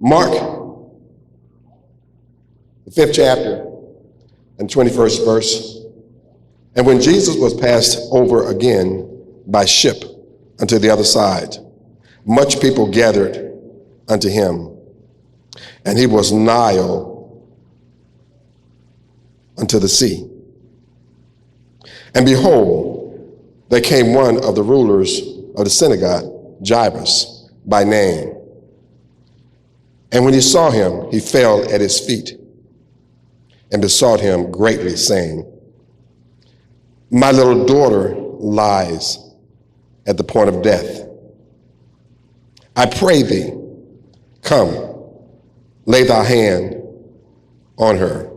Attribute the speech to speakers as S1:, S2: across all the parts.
S1: Mark, the 5th chapter and 21st verse. And when Jesus was passed over again by ship unto the other side, much people gathered unto him, and he was nigh unto the sea. And behold, there came one of the rulers of the synagogue, Jairus by name. And when he saw him, he fell at his feet and besought him greatly, saying, My little daughter lies at the point of death. I pray thee, come, lay thy hand on her,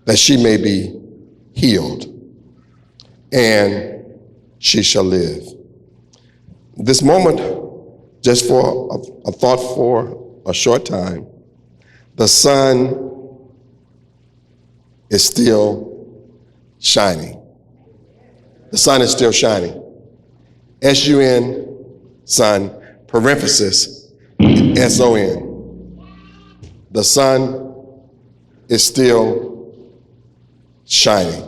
S1: that she may be healed, and she shall live. This moment, just for a thought for a short time, the sun is still shining. The sun is still shining. S-U-N, sun, parenthesis, S-O-N. The sun is still shining.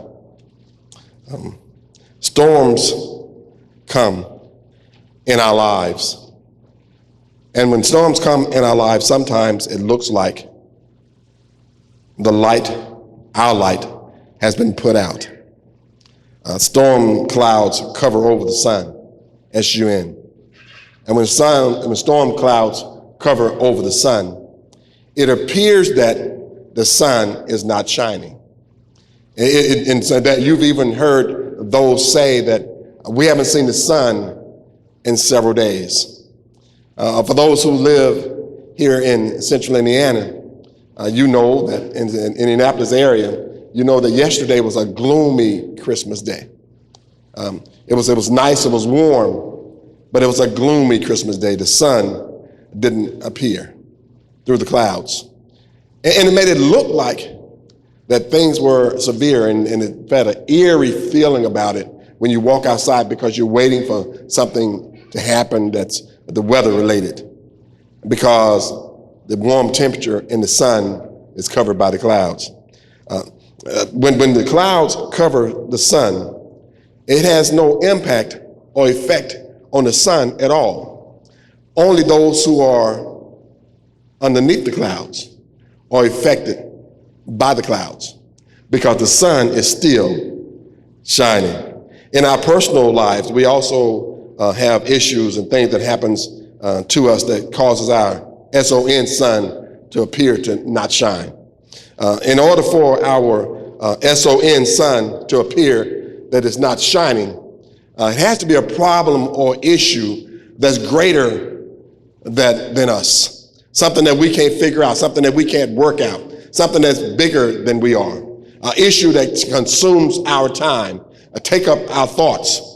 S1: Storms come in our lives. And when storms come in our lives, sometimes it looks like the light, our light, has been put out. Storm clouds cover over the sun, S-U-N. And when storm clouds cover over the sun, it appears that the sun is not shining. And so that you've even heard those say that we haven't seen the sun in several days. For those who live here in central Indiana, you know that in the Indianapolis area, you know that yesterday was a gloomy Christmas day. It was nice, it was warm, but it was a gloomy Christmas day. The sun didn't appear through the clouds. And it made it look like that things were severe, and it had an eerie feeling about it when you walk outside because you're waiting for something to happen that's the weather related, because the warm temperature in the sun is covered by the clouds. When the clouds cover the sun, it has no impact or effect on the sun at all. Only those who are underneath the clouds are affected by the clouds, because the sun is still shining. In our personal lives, we also have issues and things that happens to us that causes our S-O-N sun to appear to not shine. In order for our S-O-N sun to appear that it's not shining, it has to be a problem or issue that's greater than us. Something that we can't figure out, something that we can't work out, something that's bigger than we are. An issue that consumes our time, take up our thoughts,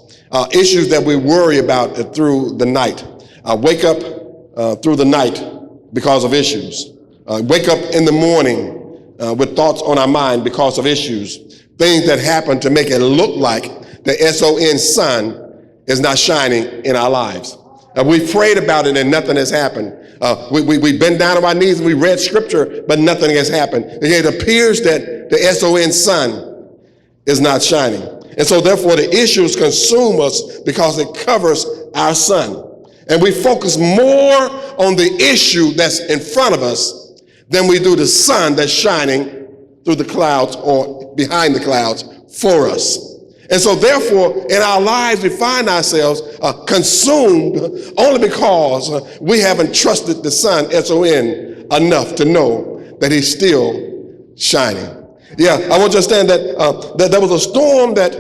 S1: issues that we worry about through the night. Wake up through the night because of issues. Wake up in the morning with thoughts on our mind because of issues. Things that happen to make it look like the S-O-N sun is not shining in our lives. We've prayed about it and nothing has happened. We've been down on our knees and we read scripture, but nothing has happened. It appears that the S-O-N sun is not shining. And so therefore the issues consume us because it covers our sun. And we focus more on the issue that's in front of us than we do the sun that's shining through the clouds or behind the clouds for us. And so therefore, in our lives, we find ourselves consumed only because we haven't trusted the sun, S-O-N, enough to know that he's still shining. Yeah, I want you to understand that there was a storm that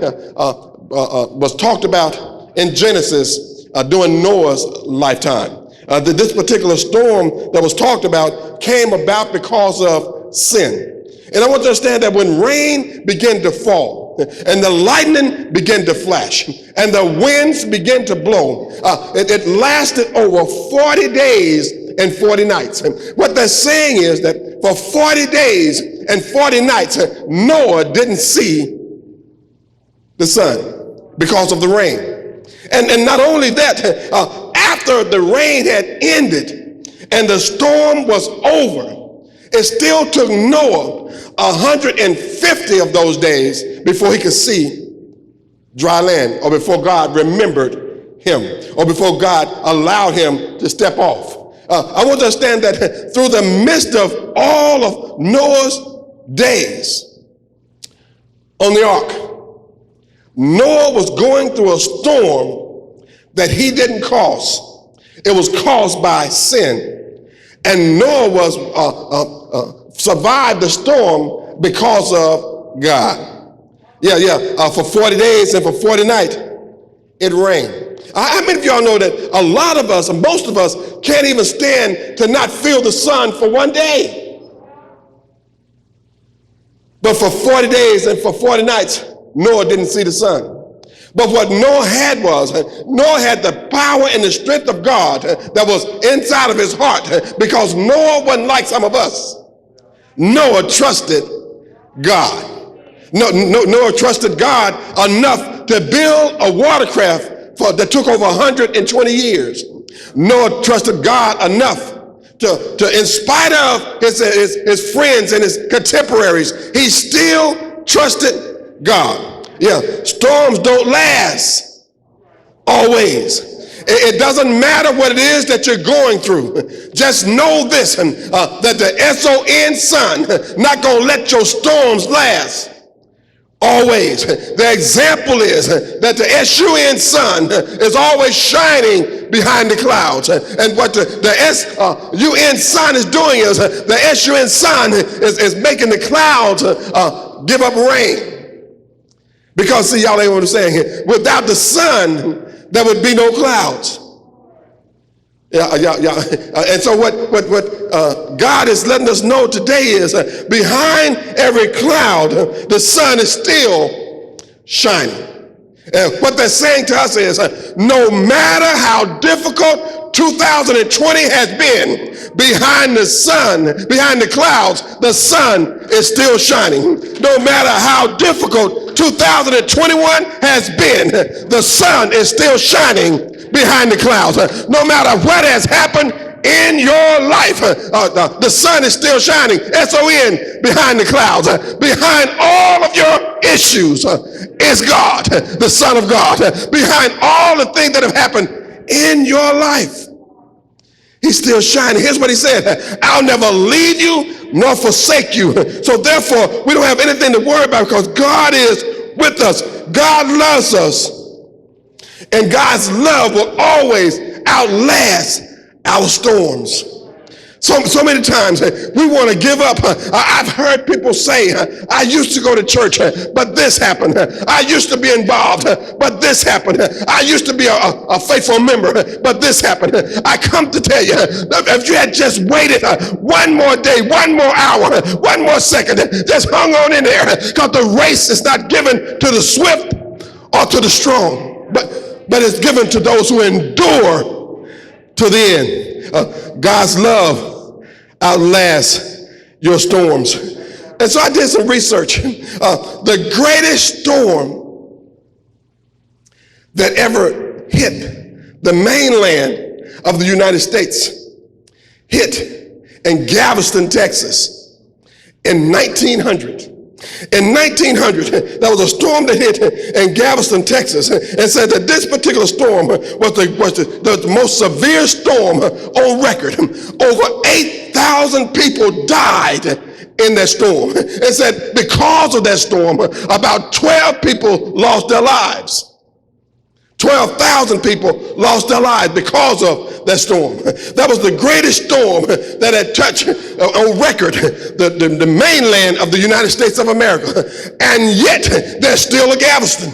S1: was talked about in Genesis during Noah's lifetime. This particular storm that was talked about came about because of sin. And I want you to understand that when rain began to fall, and the lightning began to flash, and the winds began to blow, it lasted over 40 days and 40 nights. And what they're saying is that for 40 days and 40 nights, Noah didn't see the sun because of the rain. And not only that, after the rain had ended, and the storm was over, it still took Noah 150 of those days before he could see dry land, or before God remembered him, or before God allowed him to step off. I want to understand that through the midst of all of Noah's days on the ark, Noah was going through a storm that he didn't cause. It was caused by sin. And Noah was survived the storm because of God. For 40 days and for 40 nights, it rained. How many of y'all know that a lot of us, and most of us, can't even stand to not feel the sun for one day? But for 40 days and for 40 nights, Noah didn't see the sun. But what Noah had was, Noah had the power and the strength of God that was inside of his heart, because Noah wasn't like some of us. Noah trusted God. Noah trusted God enough to build a watercraft that took over 120 years. Noah trusted God enough to in spite of his friends and his contemporaries, he still trusted God. Storms don't last always. It doesn't matter what it is that you're going through. Just know this, that the S-O-N sun not going to let your storms last always. The example is that the S-U-N sun is always shining behind the clouds. And what the S-U-N sun is doing is the S-U-N sun is making the clouds give up rain. Because, see, y'all ain't what I'm saying. Without the sun, there would be no clouds. And so what God is letting us know today is behind every cloud, the sun is still shining. And what they're saying to us is no matter how difficult 2020 has been, behind the sun, behind the clouds, the sun is still shining. No matter how difficult 2021 has been, the sun is still shining behind the clouds. No matter what has happened in your life, the sun is still shining, S-O-N, behind the clouds. Behind all of your issues is God, the Son of God. Behind all the things that have happened in your life, he's still shining. Here's what he said: I'll never leave you nor forsake you. So therefore, we don't have anything to worry about, because God is with us. God loves us. And God's love will always outlast our storms. So many times we want to give up. I've heard people say, I used to go to church, but this happened. I used to be involved, but this happened. I used to be a faithful member, but this happened. I come to tell you, if you had just waited one more day, one more hour, one more second, just hung on in there, because the race is not given to the swift or to the strong, but it's given to those who endure to the end. God's love outlasts your storms. And so I did some research. The greatest storm that ever hit the mainland of the United States hit in Galveston, Texas in 1900. In 1900, there was a storm that hit in Galveston, Texas, and said that this particular storm was the most severe storm on record. Over 8,000 people died in that storm. It said because of that storm, about 12 people lost their lives. 12,000 people lost their lives because of that storm. That was the greatest storm that had touched on record the mainland of the United States of America. And yet there's still a Galveston,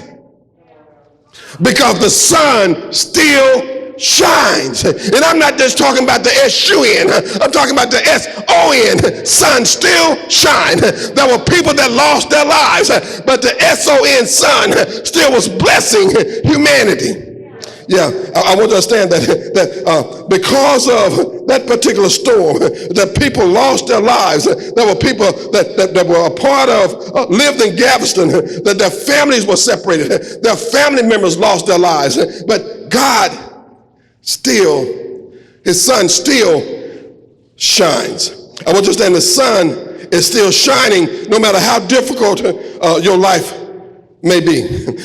S1: because the sun still shines. And I'm not just talking about the S-U-N, I'm talking about the S-O-N. Sun still shine. There were people that lost their lives, but the S-O-N sun still was blessing humanity. I want to understand that because of that particular storm, that people lost their lives. There were people that were a part of, lived in Galveston, that their families were separated. Their family members lost their lives. But God still, his son still shines. I want you to understand the sun is still shining no matter how difficult your life may be.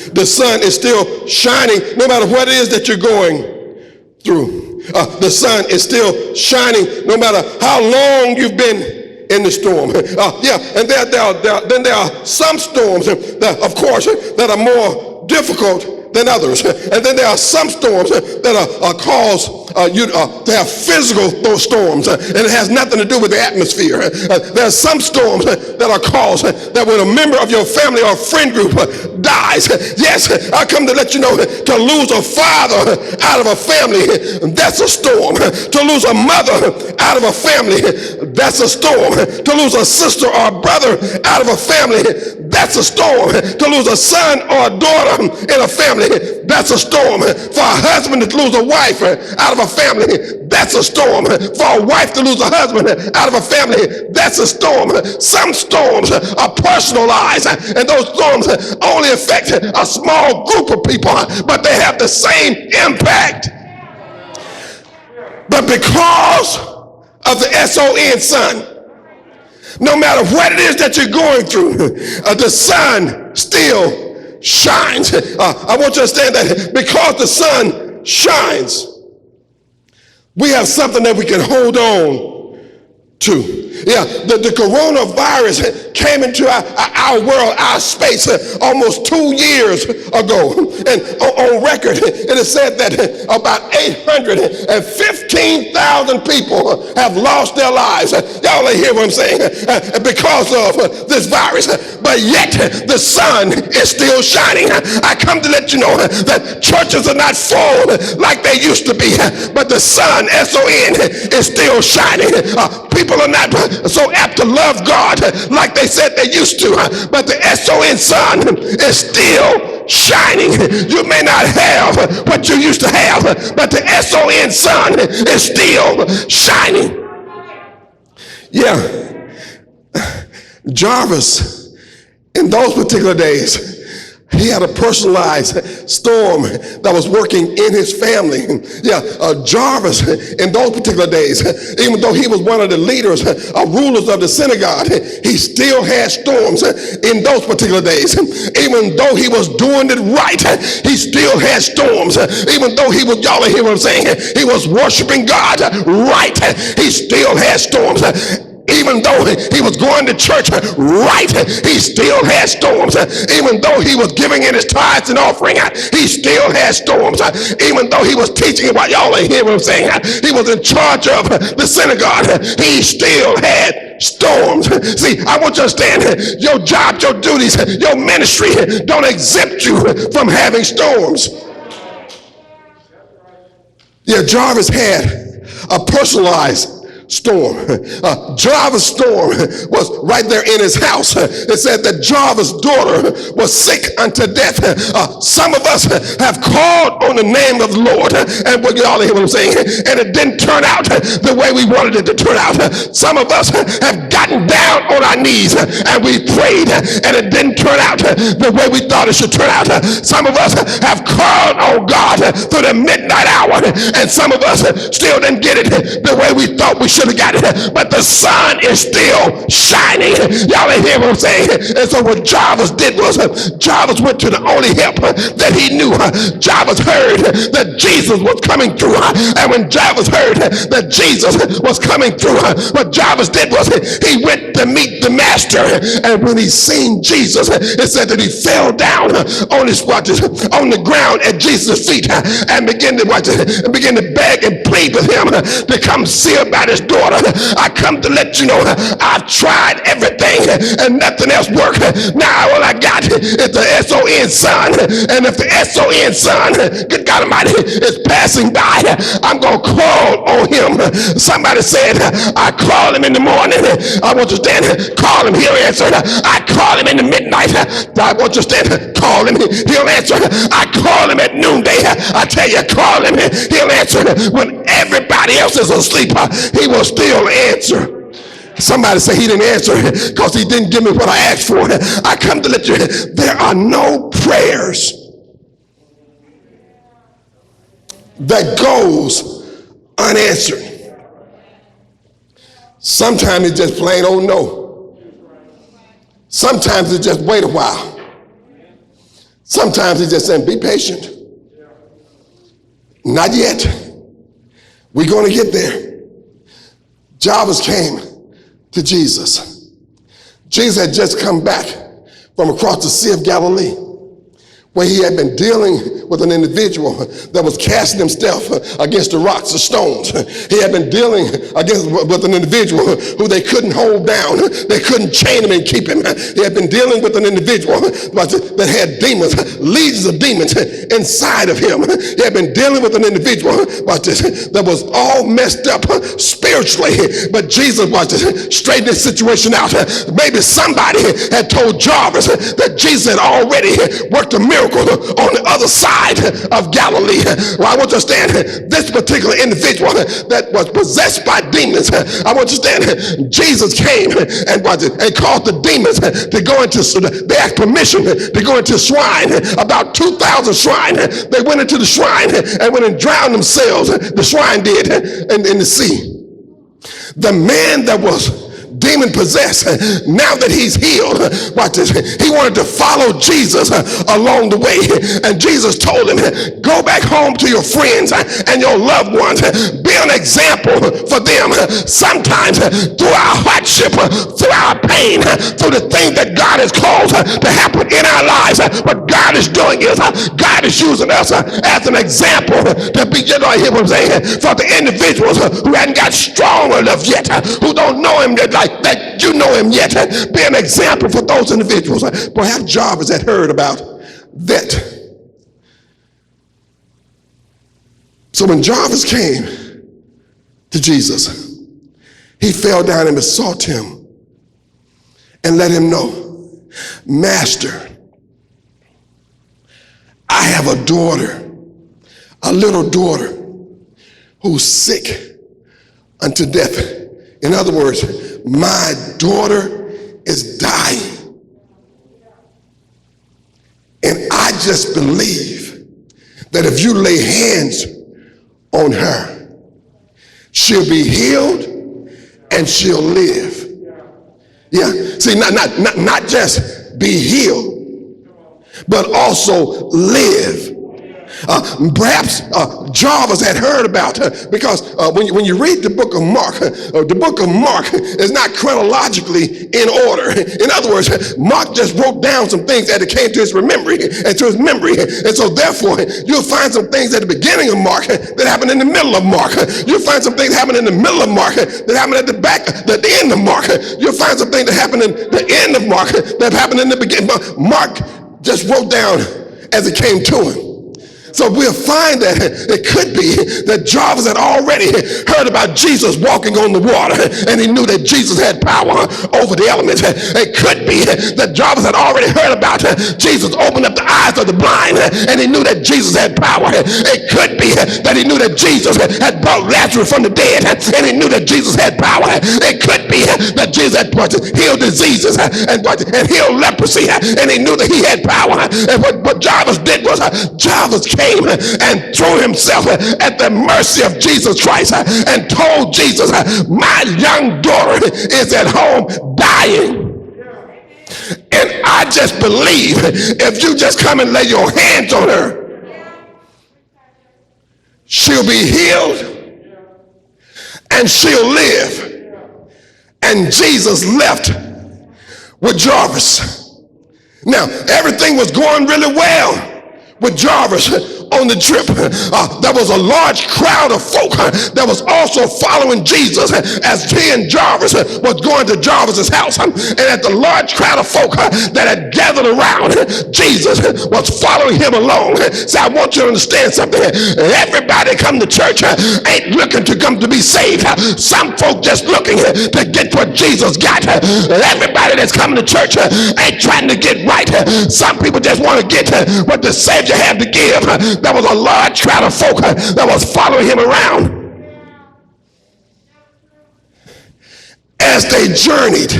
S1: The sun is still shining no matter what it is that you're going through. The sun is still shining no matter how long you've been in the storm. And then there are some storms, that, of course, that are more difficult than others. And then there are some storms that are caused you to have physical storms, and it has nothing to do with the atmosphere. There are some storms that are caused that when a member of your family or friend group dies, yes, I come to let you know, to lose a father out of a family, that's a storm. To lose a mother out of a family, that's a storm. To lose a sister or a brother out of a family, that's a storm. To lose a son or a daughter in a family, that's a storm. For a husband to lose a wife out of a family, that's a storm. For a wife to lose a husband out of a family, that's a storm. Some storms are personalized, and those storms only affect a small group of people, but they have the same impact. But because of the S-O-N, sun, no matter what it is that you're going through, the sun still shines. I want you to understand that because the sun shines, we have something that we can hold on to. Yeah, the coronavirus came into our world, our space, almost 2 years ago. And on record, it is said that about 815,000 people have lost their lives. Y'all hear what I'm saying? Because of this virus. But yet, the sun is still shining. I come to let you know that churches are not full like they used to be. But the sun, S-O-N, is still shining. People are not so apt to love God like they said they used to, but the S-O-N sun is still shining. You may not have what you used to have, but the S-O-N sun is still shining. Yeah, Jarvis, in those particular days, he had a personalized storm that was working in his family. Yeah, Jarvis, in those particular days, even though he was one of the leaders, rulers of the synagogue, he still had storms in those particular days. Even though he was doing it right, he still had storms. Even though he was, y'all hear what I'm saying, he was worshiping God right, he still had storms. Even though he was going to church right, he still had storms. Even though he was giving in his tithes and offering, he still had storms. Even though he was teaching, what y'all ain't hear what I'm saying, he was in charge of the synagogue, he still had storms. See, I want you to understand, your job, your duties, your ministry don't exempt you from having storms. Yeah, Jarvis had a personalized storm. Jarvis' storm was right there in his house. It said that Jarvis' daughter was sick unto death. Some of us have called on the name of the Lord, and what y'all hear what I'm saying, and it didn't turn out the way we wanted it to turn out. Some of us have gotten down on our knees and we prayed, and it didn't turn out the way we thought it should turn out. Some of us have called on God through the midnight hour, and some of us still didn't get it the way we thought we should have got it, but the sun is still shining. Y'all ain't hear what I'm saying? And so what Jarvis did was, Jarvis went to the only help that he knew. Jarvis heard that Jesus was coming through, and when Jarvis heard that Jesus was coming through, what Jarvis did was he went to meet the master, and when he seen Jesus, it said that he fell down on his watches on the ground at Jesus' feet and began to beg and plead with him to come see about his daughter. I come to let you know, I've tried everything and nothing else worked. Now all I got is the S-O-N sun, and if the S-O-N sun, good God Almighty, is passing by, I'm gonna call on him. Somebody said, I call him in the morning. I want you to stand, call him, he'll answer. I call him in the midnight. I want you to stand, call him, he'll answer. I call him at noonday. I tell you, call him, he'll answer. When everybody else is asleep, he will still answer. Somebody say he didn't answer because he didn't give me what I asked for. I come to let you, there are no prayers that goes unanswered. Sometimes it's just plain old no. Sometimes it's just wait a while. Sometimes it's just saying be patient. Not yet. We're going to get there. Jairus came to Jesus. Jesus had just come back from across the Sea of Galilee, where he had been dealing with an individual that was casting himself against the rocks or stones. He had been dealing with an individual who they couldn't hold down. They couldn't chain him and keep him. He had been dealing with an individual that had demons, legions of demons inside of him. He had been dealing with an individual that was all messed up spiritually. But Jesus was straightening this situation out. Maybe somebody had told Jairus that Jesus had already worked a miracle on the other side of Galilee. Well, I want you to understand this particular individual that was possessed by demons. I want you to understand Jesus came and caused the demons to go into, they asked permission to go into shrine, about 2,000 shrine. They went into the shrine and went and drowned themselves, the shrine did, in the sea. The man that was demon possessed, now that he's healed, watch this, he wanted to follow Jesus along the way. And Jesus told him, go back home to your friends and your loved ones. Be an example for them. Sometimes through our hardship, through our pain, through the things that God has caused to happen in our lives, what God is doing is God is using us as an example to be, you know, hear what I'm saying, for the individuals who hadn't got strong enough yet, who don't know him that you know him yet. Be an example for those individuals. Perhaps Jairus had heard about that. So when Jairus came to Jesus, he fell down and besought him and let him know, Master, I have a daughter, a little daughter, who's sick unto death. In other words, my daughter is dying. And I just believe that if you lay hands on her, she'll be healed and she'll live. Yeah. See, not just be healed, but also live. Perhaps Jairus had heard about her, because when you read the book of Mark is not chronologically in order. In other words, Mark just wrote down some things that came to his memory and to his memory, and so therefore you'll find some things at the beginning of Mark that happened in the middle of Mark. You'll find some things happen in the middle of Mark that happened at the end of Mark. You'll find some things that happened in the end of Mark that happened in the beginning. Mark just wrote down as it came to him. So we'll find that it could be that Jairus had already heard about Jesus walking on the water, and he knew that Jesus had power over the elements. It could be that Jairus had already heard about Jesus opened up the eyes of the blind, and he knew that Jesus had power. It could be that he knew that Jesus had brought Lazarus from the dead, and he knew that Jesus had power. It could be that Jesus had healed diseases and healed leprosy, and he knew that he had power. And what Jairus did was Jairus came and threw himself at the mercy of Jesus Christ and told Jesus, my young daughter is at home dying. And I just believe if you just come and lay your hands on her, she'll be healed and she'll live. And Jesus left with Jairus. Now, everything was going really well with Jairus on the trip. There was a large crowd of folk that was also following Jesus as he and Jairus was going to Jairus' house. And at the large crowd of folk that had gathered around, Jesus was following him along. So I want you to understand something. Everybody come to church ain't looking to come to be saved. Some folk just looking to get what Jesus got. Everybody that's coming to church ain't trying to get right. Some people just want to get what the Savior had to give. There was a large crowd of folk that was following him around. As they journeyed,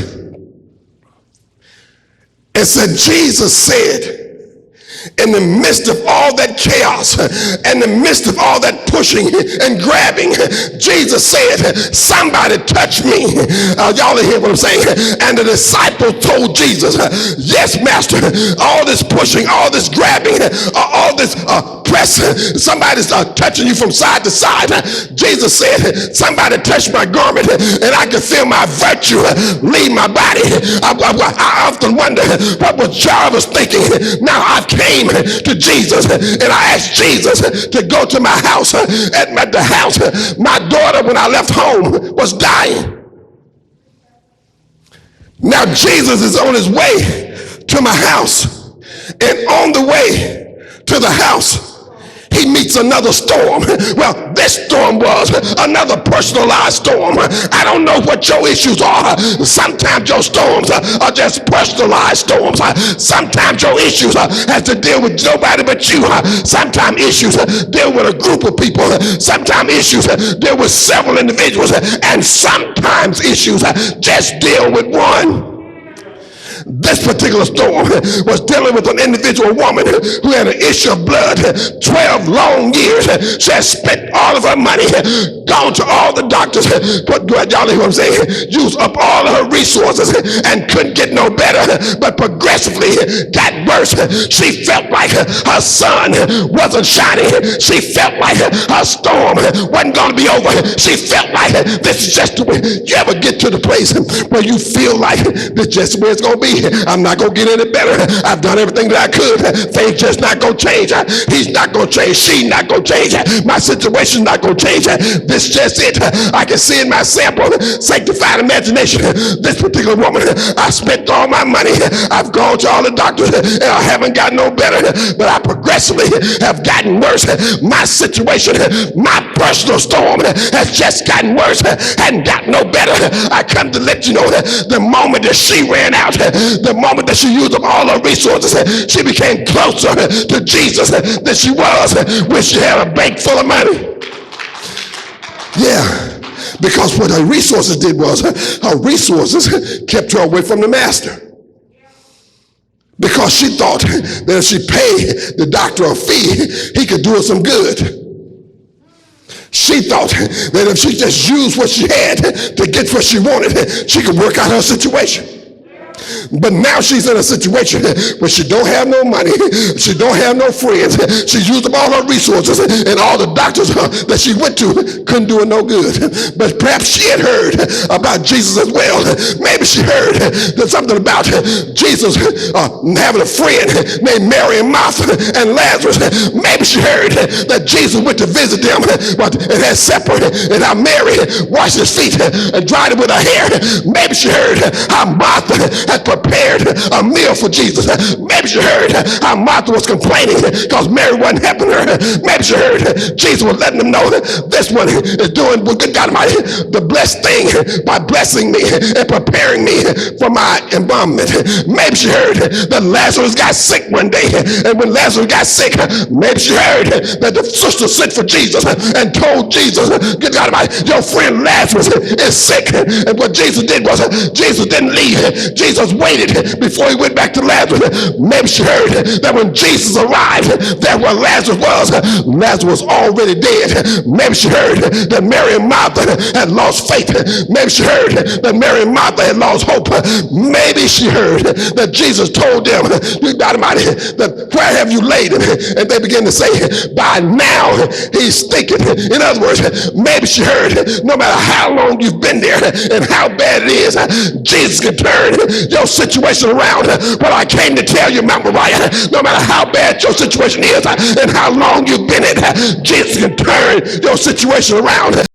S1: and said, Jesus said, In the midst of all that chaos, in the midst of all that pushing and grabbing, Jesus said, somebody touch me. Y'all hear what I'm saying? And the disciple told Jesus, yes, master, all this pushing, all this grabbing, all this pressing, somebody's touching you from side to side. Jesus said, somebody touched my garment and I can feel my virtue leave my body. I often wonder what was Jarvis thinking. Now I've came to Jesus and I asked Jesus to go to my house. At the house, my daughter, when I left home, was dying. Now Jesus is on his way to my house, and on the way to the house, he meets another storm. Well, this storm was another personalized storm. I don't know what your issues are. Sometimes your storms are just personalized storms. Sometimes your issues have to deal with nobody but you. Sometimes issues deal with a group of people. Sometimes issues deal with several individuals. And sometimes issues just deal with one. This particular storm was dealing with an individual woman who had an issue of blood 12 long years. She had spent all of her money, gone to all the doctors, but y'all hear what I'm saying, used up all of her resources and couldn't get no better, but progressively got worse. She felt like her sun wasn't shining. She felt like her storm wasn't going to be over. She felt like this is just the way. You ever get to the place where you feel like this is just the way it's going to be? I'm not going to get any better. I've done everything that I could. Things just not going to change. He's not going to change. She's not going to change. My situation's not going to change. This is just it. I can see in my sample, sanctified imagination, this particular woman, I spent all my money. I've gone to all the doctors and I haven't gotten no better, but I progressively have gotten worse. My situation, my personal storm has just gotten worse, hadn't gotten no better. I come to let you know that the moment that she ran out, the moment that she used up all her resources, she became closer to Jesus than she was when she had a bank full of money. Yeah, because what her resources did was her resources kept her away from the master. Because she thought that if she paid the doctor a fee, he could do her some good. She thought that if she just used what she had to get what she wanted, she could work out her situation. But now she's in a situation where she don't have no money, she don't have no friends, she used up all her resources, and all the doctors that she went to couldn't do her no good. But perhaps she had heard about Jesus as well. Maybe she heard something about Jesus having a friend named Mary and Martha and Lazarus. Maybe she heard that Jesus went to visit them and had supper, and how Mary washed his feet and dried it with her hair. Maybe she heard how Martha had prepared a meal for Jesus. Maybe she heard how Martha was complaining because Mary wasn't helping her. Maybe she heard Jesus was letting them know that this one is doing what good God Almighty, the blessed thing by blessing me and preparing me for my embalmment. Maybe she heard that Lazarus got sick one day, and when Lazarus got sick, maybe she heard that the sister sent for Jesus and told Jesus, good God Almighty, your friend Lazarus is sick. And what Jesus did was Jesus didn't leave. Jesus waited before he went back to Lazarus. Maybe she heard that when Jesus arrived there where Lazarus was already dead. Maybe she heard that Mary and Martha had lost faith. Maybe she heard that Mary and Martha had lost hope. Maybe she heard that Jesus told them, God Almighty, that where have you laid him? And they began to say, by now he's thinking. In other words, maybe she heard no matter how long you've been there and how bad it is, Jesus can turn your situation around. But I came to tell you, Mount Moriah, no matter how bad your situation is and how long you've been in, Jesus can turn your situation around.